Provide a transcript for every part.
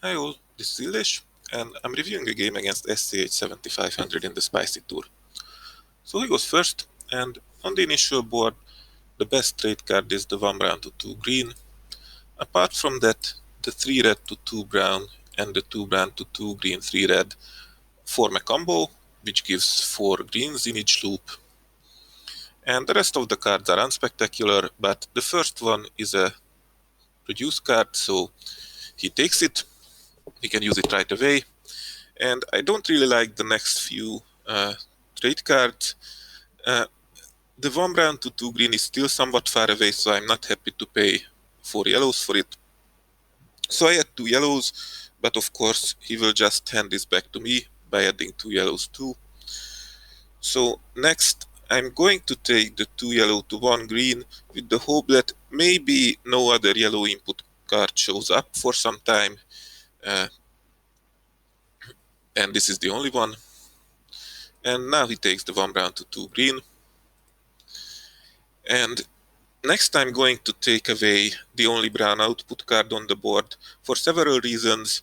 Hi all, this is Ildesh, and I'm reviewing a game against sch7500 in the Spicee Tour. So he goes first, and on the initial board, the best trade card is the 1 brown to 2 green. Apart from that, the 3 red to 2 brown and the 2 brown to 2 green 3 red form a combo, which gives 4 greens in each loop. And the rest of the cards are unspectacular, but the first one is a produce card, so he takes it, he can use it right away. And I don't really like the next few trade cards. Uh, the 1 brown to 2 green is still somewhat far away, so I'm not happy to pay 4 yellows for it. So I add 2 yellows, but of course he will just hand this back to me by adding 2 yellows too. So next I'm going to take the 2 yellow to 1 green with the hope that maybe no other yellow input card shows up for some time. And this is the only one. And now he takes the 1 brown to 2 green. And next I'm going to take away the only brown output card on the board for several reasons.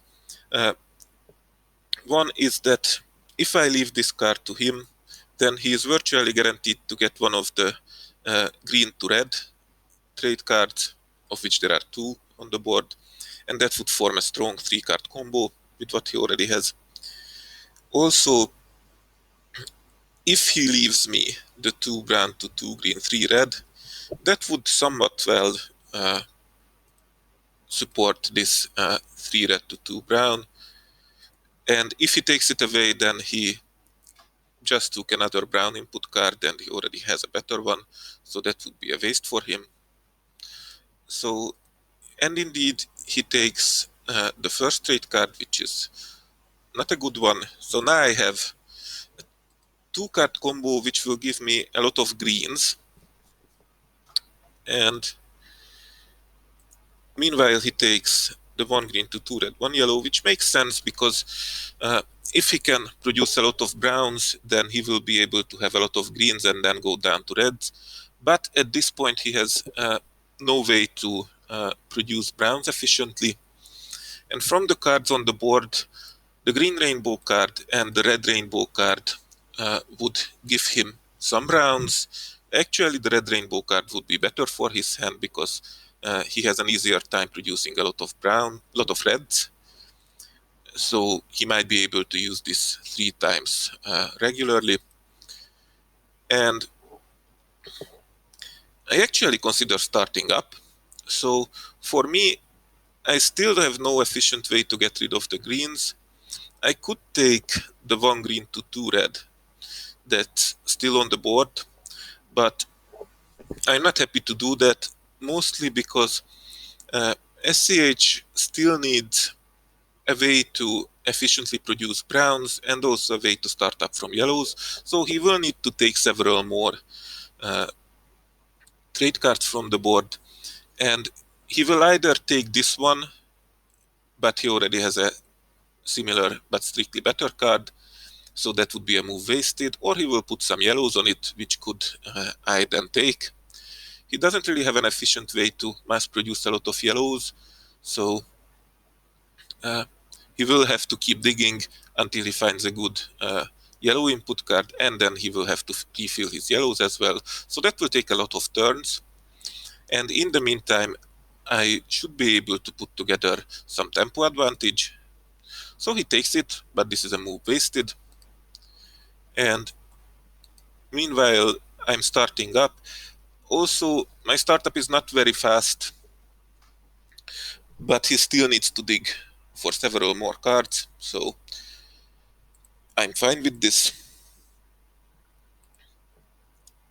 One is that if I leave this card to him, then he is virtually guaranteed to get one of the green to red trade cards, of which there are 2 on the board, and that would form a strong 3-card combo with what he already has. Also, if he leaves me the 2 brown to 2 green 3 red, that would somewhat well support this 3 red to 2 brown. And if he takes it away, then he just took another brown input card and he already has a better one. So that would be a waste for him. So, and indeed, he takes the first trade card, which is not a good one. So now I have a 2-card combo, which will give me a lot of greens. And meanwhile, he takes the 1 green to 2 red, 1 yellow, which makes sense because if he can produce a lot of browns, then he will be able to have a lot of greens and then go down to reds. But at this point, he has no way to produce browns efficiently. And from the cards on the board, the green rainbow card and the red rainbow card would give him some browns. Actually, the red rainbow card would be better for his hand because he has an easier time producing a lot of brown, a lot of reds. So he might be able to use this 3 times regularly. And I actually consider starting up. So for me, I still have no efficient way to get rid of the greens. I could take the 1 green to 2 red that's still on the board, but I'm not happy to do that, mostly because SCH still needs a way to efficiently produce browns and also a way to start up from yellows. So he will need to take several more trade cards from the board. And he will either take this one, but he already has a similar but strictly better card, so that would be a move wasted, or he will put some yellows on it, which could I then take. He doesn't really have an efficient way to mass produce a lot of yellows, so he will have to keep digging until he finds a good yellow input card, and then he will have to refill his yellows as well. So that will take a lot of turns. And in the meantime, I should be able to put together some tempo advantage. So he takes it, but this is a move wasted. And meanwhile, I'm starting up. Also, my startup is not very fast, but he still needs to dig for several more cards, so I'm fine with this.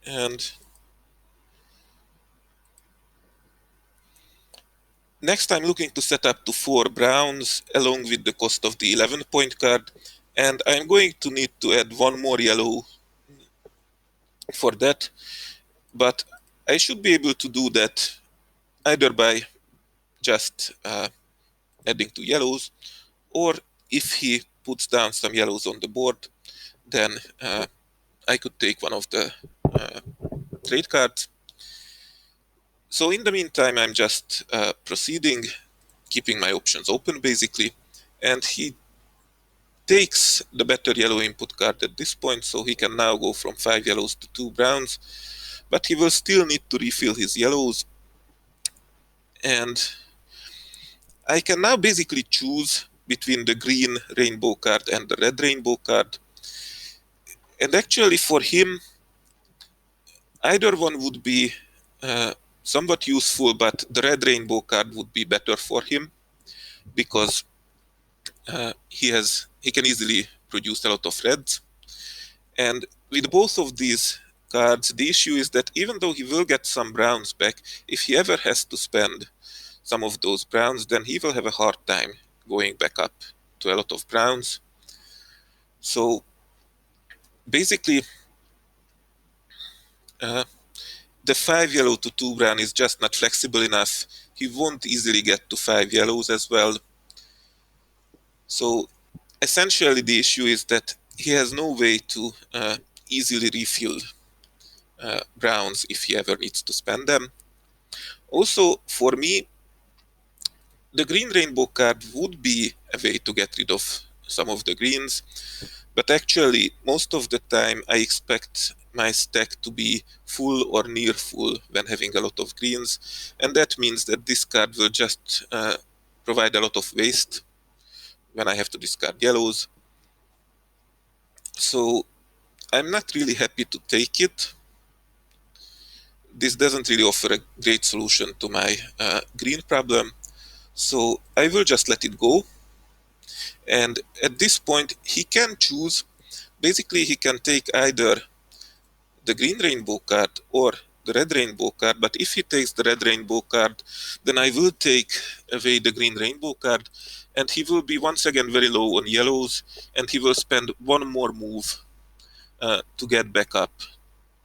And next I'm looking to set up to 4 browns along with the cost of the 11-point card, and I'm going to need to add 1 more yellow for that, but I should be able to do that either by just adding 2 yellows, or if he puts down some yellows on the board, then I could take one of the trade cards. So in the meantime, I'm just proceeding, keeping my options open basically, and he takes the better yellow input card at this point, so he can now go from 5 yellows to 2 browns, but he will still need to refill his yellows, and I can now basically choose between the green rainbow card and the red rainbow card, and actually for him either one would be somewhat useful, but the red rainbow card would be better for him because he can easily produce a lot of reds. And with both of these cards, the issue is that even though he will get some browns back, if he ever has to spend some of those browns, then he will have a hard time going back up to a lot of browns. So basically, the 5 yellow to 2 brown is just not flexible enough. He won't easily get to 5 yellows as well. So essentially the issue is that he has no way to easily refill browns if he ever needs to spend them. Also, for me, the green rainbow card would be a way to get rid of some of the greens, but actually most of the time I expect my stack to be full or near full when having a lot of greens, and that means that this card will just provide a lot of waste when I have to discard yellows. So I'm not really happy to take it. This doesn't really offer a great solution to my green problem, so I will just let it go. And at this point, he can choose. Basically, he can take either the green rainbow card or the red rainbow card, but if he takes the red rainbow card, then I will take away the green rainbow card, and he will be once again very low on yellows, and he will spend one more move to get back up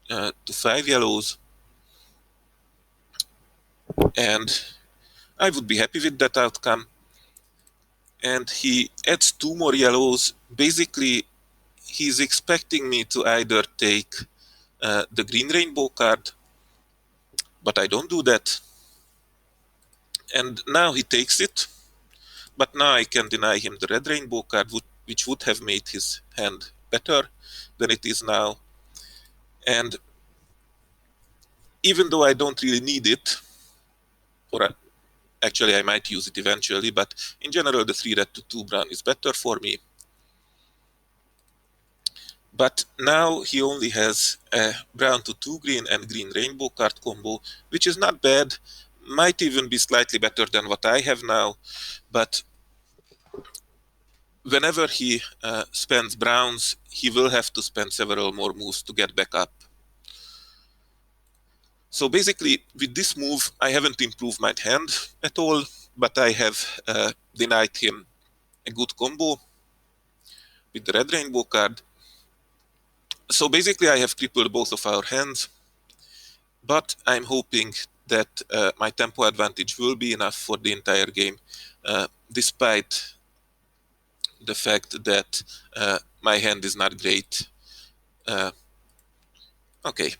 to 5 yellows, and I would be happy with that outcome. And he adds 2 more yellows. Basically, he's expecting me to either take the green rainbow card, but I don't do that. And now he takes it, but now I can deny him the red rainbow card, which would have made his hand better than it is now. And even though I don't really need it, or actually I might use it eventually, but in general the 3 red to 2 brown is better for me. But now he only has a brown to 2 green and green rainbow card combo, which is not bad, might even be slightly better than what I have now, but whenever he spends browns, he will have to spend several more moves to get back up. So basically, with this move, I haven't improved my hand at all, but I have denied him a good combo with the red rainbow card. So basically, I have crippled both of our hands, but I'm hoping that my tempo advantage will be enough for the entire game, despite the fact that my hand is not great. Okay,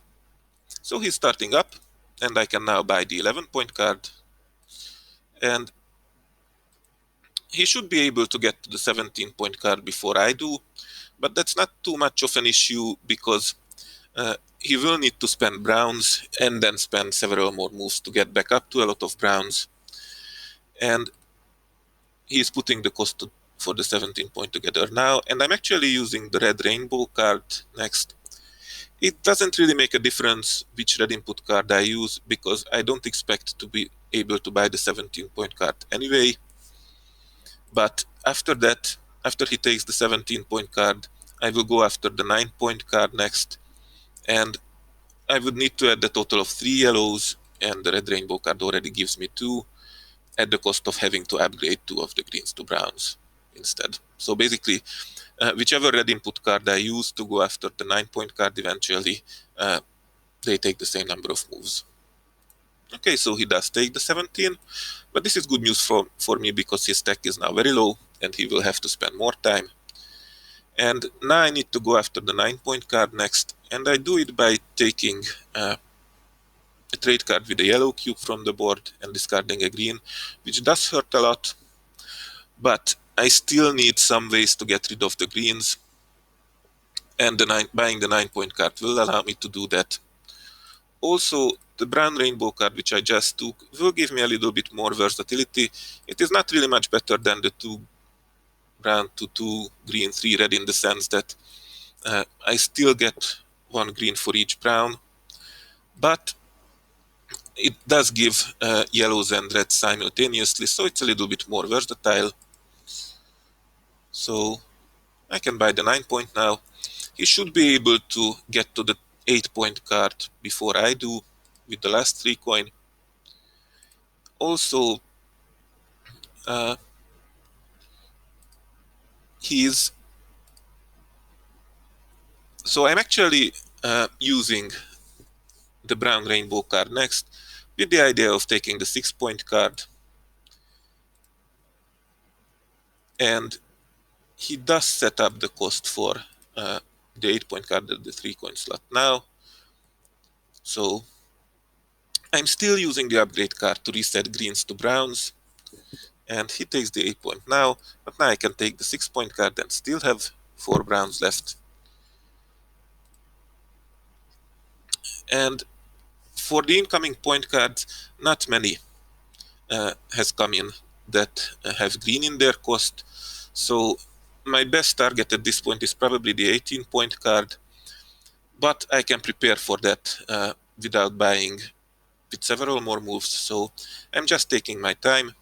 so he's starting up, and I can now buy the 11-point card, and he should be able to get to the 17-point card before I do, but that's not too much of an issue because he will need to spend browns and then spend several more moves to get back up to a lot of browns, and he's putting the cost for the 17-point together now, and I'm actually using the red rainbow card next. It doesn't really make a difference which red input card I use because I don't expect to be able to buy the 17-point card anyway. But after that, after he takes the 17-point card, I will go after the 9-point card next, and I would need to add a total of 3 yellows, and the red rainbow card already gives me 2, at the cost of having to upgrade 2 of the greens to browns instead. So basically, whichever red input card I use to go after the 9-point card eventually, they take the same number of moves. Okay, so he does take the 17, but this is good news for me because his stack is now very low and he will have to spend more time. And now I need to go after the 9-point card next, and I do it by taking a trade card with a yellow cube from the board and discarding a green, which does hurt a lot, but I still need some ways to get rid of the greens, and buying the 9-point card will allow me to do that. Also, the brown rainbow card, which I just took, will give me a little bit more versatility. It is not really much better than the 2 brown to 2 green 3 red, in the sense that I still get 1 green for each brown, but it does give yellows and reds simultaneously, so it's a little bit more versatile. So I can buy the 9-point now. He should be able to get to the 8-point card before I do with the last 3 coin. Also, so I'm actually using the brown rainbow card next, with the idea of taking the 6-point card. And he does set up the cost for the 8-point card at the 3-coin slot now. So I'm still using the upgrade card to reset greens to browns, and he takes the 8-point now, but now I can take the 6-point card and still have 4 browns left. And for the incoming point cards, not many has come in that have green in their cost. So my best target at this point is probably the 18-point card, but I can prepare for that without buying with several more moves. So I'm just taking my time,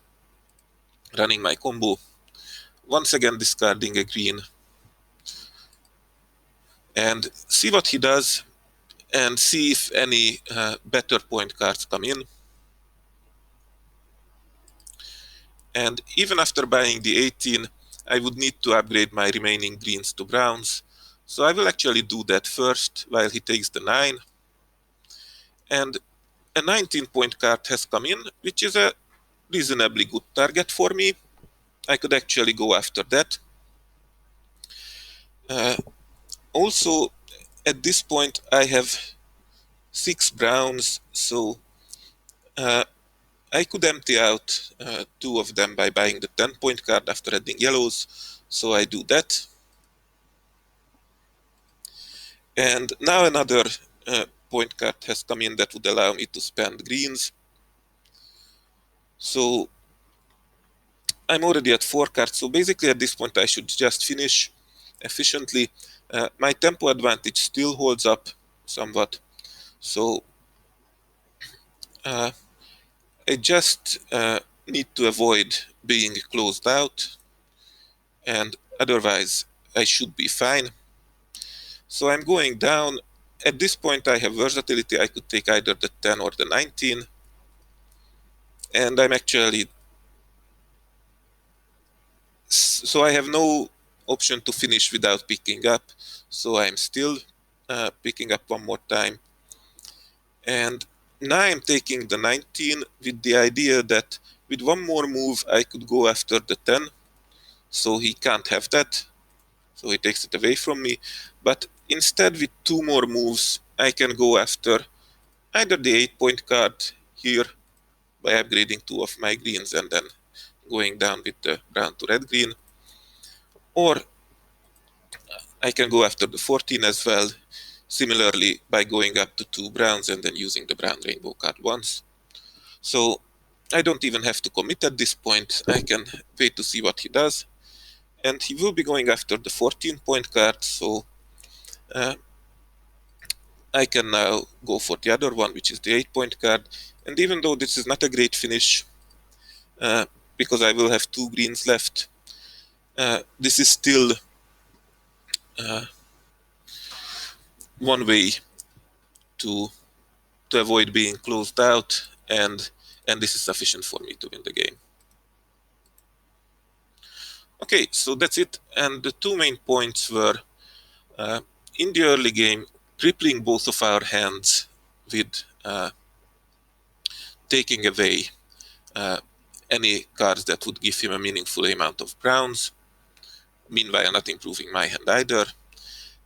running my combo, once again discarding a green, and see what he does, and see if any better point cards come in. And even after buying the 18, I would need to upgrade my remaining greens to browns. So I will actually do that first while he takes the 9. And a 19-point card has come in, which is a reasonably good target for me. I could actually go after that. Also, at this point, I have 6 browns, so I could empty out 2 of them by buying the 10-point card after adding yellows, so I do that. And now another point card has come in that would allow me to spend greens. So I'm already at 4 cards, so basically at this point I should just finish efficiently. My tempo advantage still holds up somewhat, so I just need to avoid being closed out, and otherwise I should be fine. So I'm going down. At this point I have versatility. I could take either the 10 or the 19, and I'm actually, so I have no option to finish without picking up, so I'm still picking up one more time. And now I'm taking the 19 with the idea that with one more move I could go after the 10, so he can't have that, so he takes it away from me. But instead, with 2 more moves, I can go after either the 8-point card here by upgrading 2 of my greens and then going down with the brown to red green, or I can go after the 14 as well, similarly by going up to 2 browns and then using the brown rainbow card once. So I don't even have to commit at this point. I can wait to see what he does. And he will be going after the 14-point card, so I can now go for the other one, which is the 8-point card. And even though this is not a great finish, because I will have 2 greens left, this is still one way to avoid being closed out, and this is sufficient for me to win the game. Okay, so that's it. And the 2 main points were, in the early game, crippling both of our hands with taking away any cards that would give him a meaningful amount of browns, meanwhile not improving my hand either.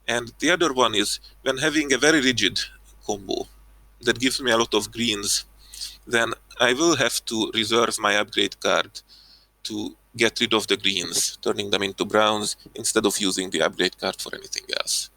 And the other one is, when having a very rigid combo that gives me a lot of greens, then I will have to reserve my upgrade card to get rid of the greens, turning them into browns instead of using the upgrade card for anything else.